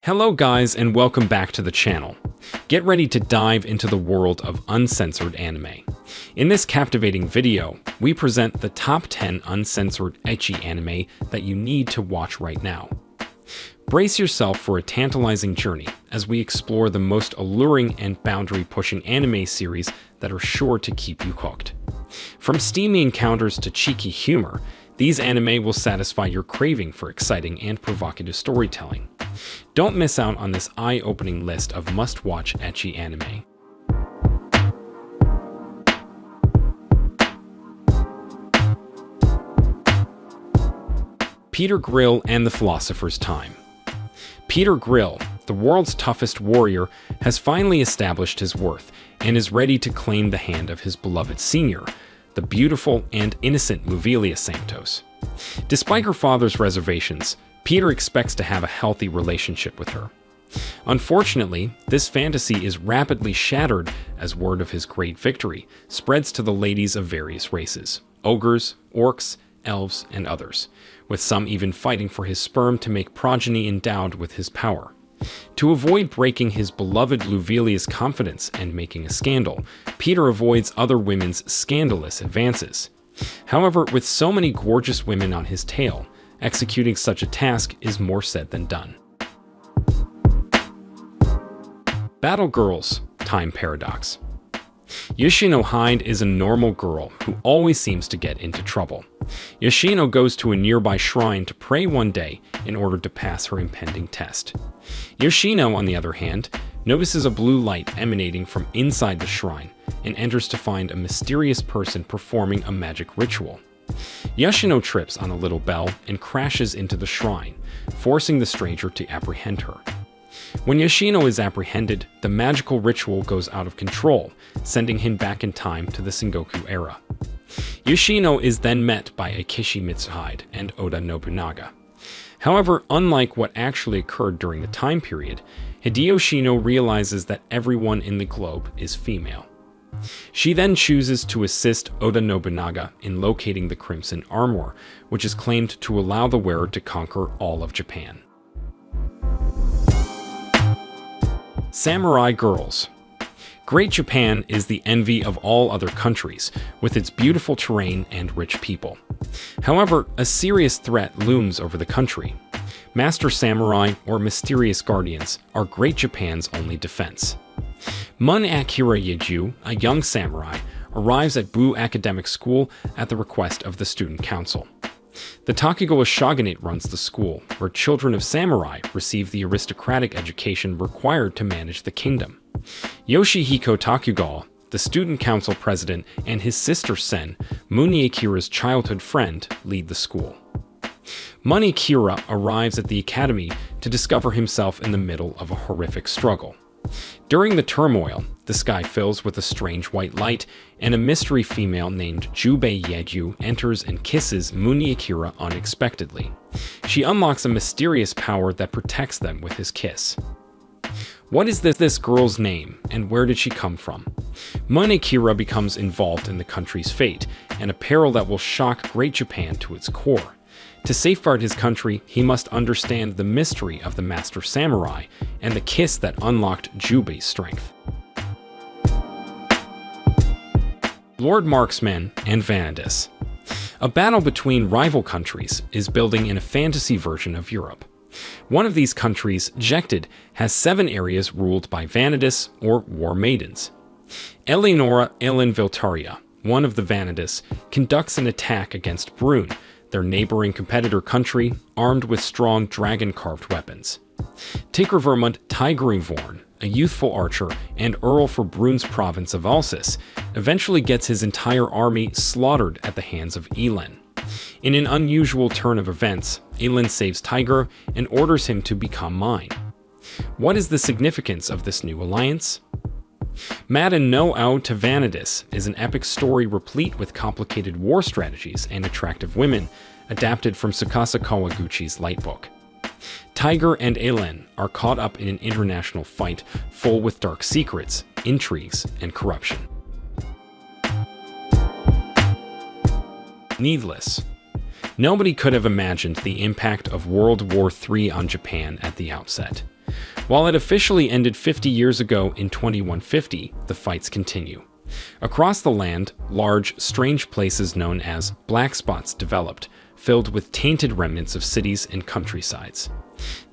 Hello guys and welcome back to the channel. Get ready to dive into the world of uncensored anime. In this captivating video, we present the top 10 uncensored ecchi anime that you need to watch right now. Brace yourself for a tantalizing journey as we explore the most alluring and boundary-pushing anime series that are sure to keep you hooked. From steamy encounters to cheeky humor, these anime will satisfy your craving for exciting and provocative storytelling. Don't miss out on this eye-opening list of must-watch ecchi anime. Peter Grill and the Philosopher's Time. Peter Grill, the world's toughest warrior, has finally established his worth and is ready to claim the hand of his beloved senior, the beautiful and innocent Muvilia Santos. Despite her father's reservations, Peter expects to have a healthy relationship with her. Unfortunately, this fantasy is rapidly shattered as word of his great victory spreads to the ladies of various races: ogres, orcs, elves, and others, with some even fighting for his sperm to make progeny endowed with his power. To avoid breaking his beloved Luvilia's confidence and making a scandal, Peter avoids other women's scandalous advances. However, with so many gorgeous women on his tail, executing such a task is more said than done. Battle Girls Time Paradox. Yoshino Hyde is a normal girl who always seems to get into trouble. Yoshino goes to a nearby shrine to pray one day in order to pass her impending test. Yoshino, on the other hand, notices a blue light emanating from inside the shrine and enters to find a mysterious person performing a magic ritual. Yoshino trips on a little bell and crashes into the shrine, forcing the stranger to apprehend her. When Yoshino is apprehended, the magical ritual goes out of control, sending him back in time to the Sengoku era. Yoshino is then met by Akishi Mitsuhide and Oda Nobunaga. However, unlike what actually occurred during the time period, Hideyoshino realizes that everyone in the globe is female. She then chooses to assist Oda Nobunaga in locating the Crimson Armor, which is claimed to allow the wearer to conquer all of Japan. Samurai Girls. Great Japan is the envy of all other countries, with its beautiful terrain and rich people. However, a serious threat looms over the country. Master Samurai, or Mysterious Guardians, are Great Japan's only defense. Mun Akira Yeju, a young samurai, arrives at Bu Academic School at the request of the Student Council. The Tokugawa Shogunate runs the school, where children of samurai receive the aristocratic education required to manage the kingdom. Yoshihiko Tokugawa, the Student Council president, and his sister Sen, Muni Akira's childhood friend, lead the school. Mun Akira arrives at the academy to discover himself in the middle of a horrific struggle. During the turmoil, the sky fills with a strange white light, and a mystery female named Jubei Yeju enters and kisses Muni Akira unexpectedly. She unlocks a mysterious power that protects them with his kiss. What is this girl's name, and where did she come from? Mun Akira becomes involved in the country's fate, and a peril that will shock Great Japan to its core. To safeguard his country, he must understand the mystery of the Master Samurai and the kiss that unlocked Jubei's strength. Lord Marksman and Vanadis. A battle between rival countries is building in a fantasy version of Europe. One of these countries, Jekted, has 7 areas ruled by Vanadis, or War Maidens. Eleonora Viltaria, one of the Vanadis, conducts an attack against Brune, their neighboring competitor country, armed with strong dragon-carved weapons. Tigravermund Tigrivorn, a youthful archer and earl for Brune's province of Alsace, eventually gets his entire army slaughtered at the hands of Elend. In an unusual turn of events, Elend saves Tiger and orders him to become mine. What is the significance of this new alliance? Madan no Ao to Vanadis is an epic story replete with complicated war strategies and attractive women, adapted from Tsukasa Kawaguchi's light book. Tiger and Elend are caught up in an international fight full with dark secrets, intrigues, and corruption. Needless. Nobody could have imagined the impact of World War III on Japan at the outset. While it officially ended 50 years ago in 2150, the fights continue. Across the land, large, strange places known as black spots developed, filled with tainted remnants of cities and countrysides.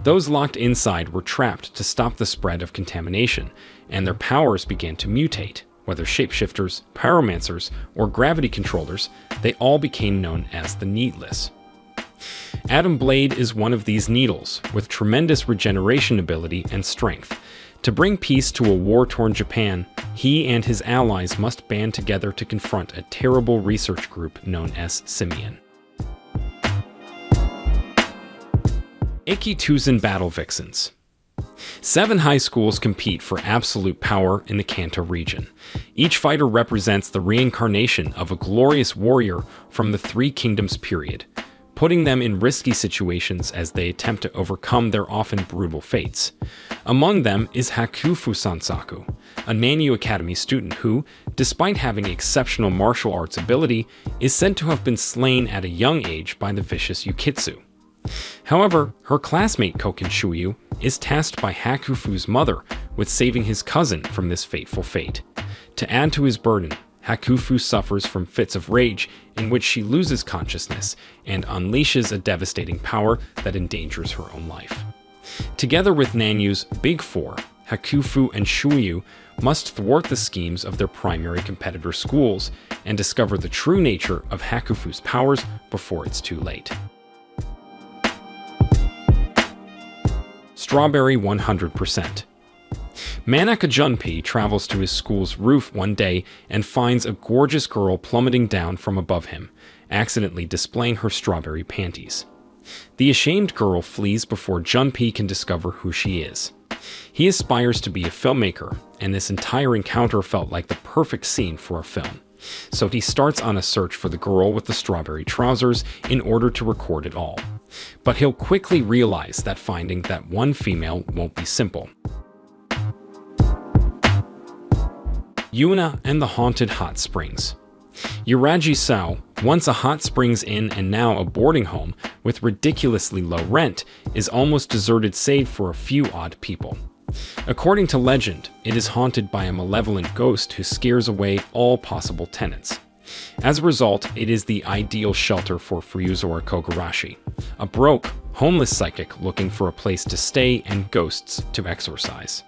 Those locked inside were trapped to stop the spread of contamination, and their powers began to mutate. Whether shapeshifters, pyromancers, or gravity controllers, they all became known as the Needless. Atom Blade is one of these needles, with tremendous regeneration ability and strength. To bring peace to a war-torn Japan, he and his allies must band together to confront a terrible research group known as Simian. Ikkitousen Battle Vixens. 7 high schools compete for absolute power in the Kanto region. Each fighter represents the reincarnation of a glorious warrior from the Three Kingdoms period, putting them in risky situations as they attempt to overcome their often brutal fates. Among them is Hakufu Sansaku, a Nanyu Academy student who, despite having exceptional martial arts ability, is said to have been slain at a young age by the vicious Yukitsu. However, her classmate Koken Shuyu is tasked by Hakufu's mother with saving his cousin from this fateful fate. To add to his burden, Hakufu suffers from fits of rage in which she loses consciousness and unleashes a devastating power that endangers her own life. Together with Nanyu's Big Four, Hakufu and Shuyu must thwart the schemes of their primary competitor schools and discover the true nature of Hakufu's powers before it's too late. Strawberry 100%. Manaka Junpei travels to his school's roof one day and finds a gorgeous girl plummeting down from above him, accidentally displaying her strawberry panties. The ashamed girl flees before Junpei can discover who she is. He aspires to be a filmmaker, and this entire encounter felt like the perfect scene for a film. So he starts on a search for the girl with the strawberry trousers in order to record it all. But he'll quickly realize that finding that one female won't be simple. Yuna and the Haunted Hot Springs. Yuragi-sou, once a hot springs inn and now a boarding home with ridiculously low rent, is almost deserted save for a few odd people. According to legend, it is haunted by a malevolent ghost who scares away all possible tenants. As a result, it is the ideal shelter for Fuyuzora Kogarashi, a broke, homeless psychic looking for a place to stay and ghosts to exorcise.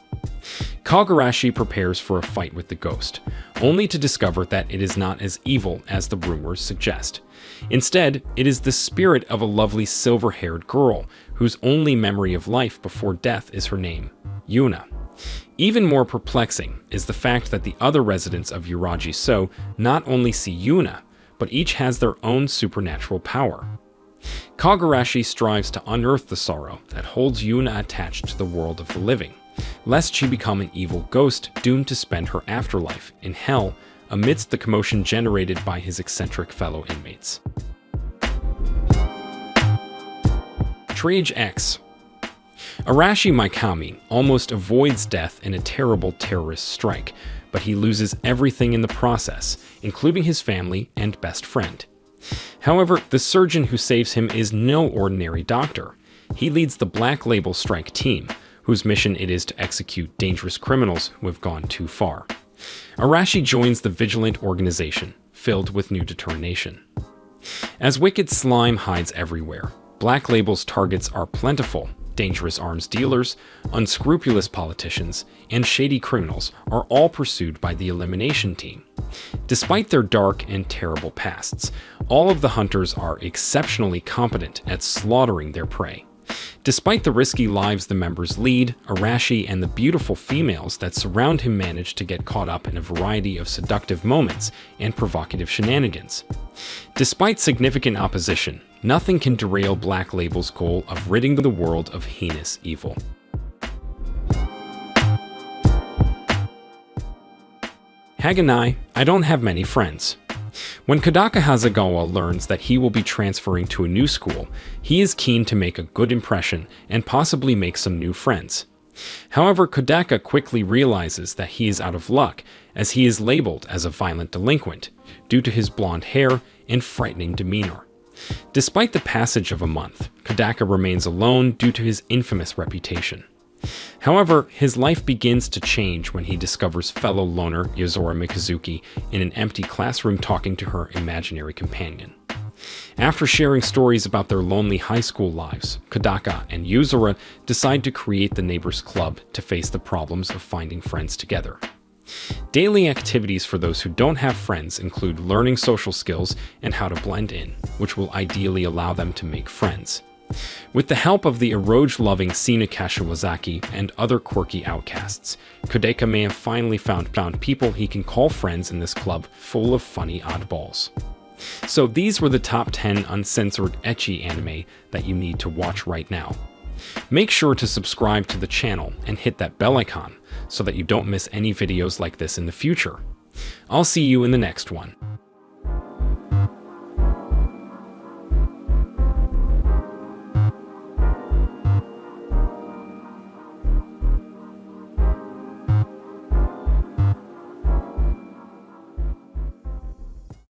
Kogarashi prepares for a fight with the ghost, only to discover that it is not as evil as the rumors suggest. Instead, it is the spirit of a lovely silver-haired girl whose only memory of life before death is her name, Yuna. Even more perplexing is the fact that the other residents of Yuragi-sou not only see Yuna, but each has their own supernatural power. Kogarashi strives to unearth the sorrow that holds Yuna attached to the world of the living, lest she become an evil ghost doomed to spend her afterlife in hell amidst the commotion generated by his eccentric fellow inmates. Triage X. Arashi Mikami almost avoids death in a terrible terrorist strike, but he loses everything in the process, including his family and best friend. However, the surgeon who saves him is no ordinary doctor. He leads the Black Label Strike team, whose mission it is to execute dangerous criminals who have gone too far. Arashi joins the vigilant organization, filled with new determination. As wicked slime hides everywhere, Black Label's targets are plentiful. Dangerous arms dealers, unscrupulous politicians, and shady criminals are all pursued by the elimination team. Despite their dark and terrible pasts, all of the hunters are exceptionally competent at slaughtering their prey. Despite the risky lives the members lead, Arashi and the beautiful females that surround him manage to get caught up in a variety of seductive moments and provocative shenanigans. Despite significant opposition, nothing can derail Black Label's goal of ridding the world of heinous evil. Haganai, I don't have many friends. When Kodaka Hasegawa learns that he will be transferring to a new school, he is keen to make a good impression and possibly make some new friends. However, Kodaka quickly realizes that he is out of luck, as he is labeled as a violent delinquent, due to his blonde hair and frightening demeanor. Despite the passage of a month, Kodaka remains alone due to his infamous reputation. However, his life begins to change when he discovers fellow loner Yozora Mikazuki in an empty classroom talking to her imaginary companion. After sharing stories about their lonely high school lives, Kodaka and Yuzora decide to create the Neighbors Club to face the problems of finding friends together. Daily activities for those who don't have friends include learning social skills and how to blend in, which will ideally allow them to make friends. With the help of the eroge-loving Sina Kashiwazaki and other quirky outcasts, Kodaka may have finally found people he can call friends in this club full of funny oddballs. So these were the top 10 uncensored ecchi anime that you need to watch right now. Make sure to subscribe to the channel and hit that bell icon so that you don't miss any videos like this in the future. I'll see you in the next one.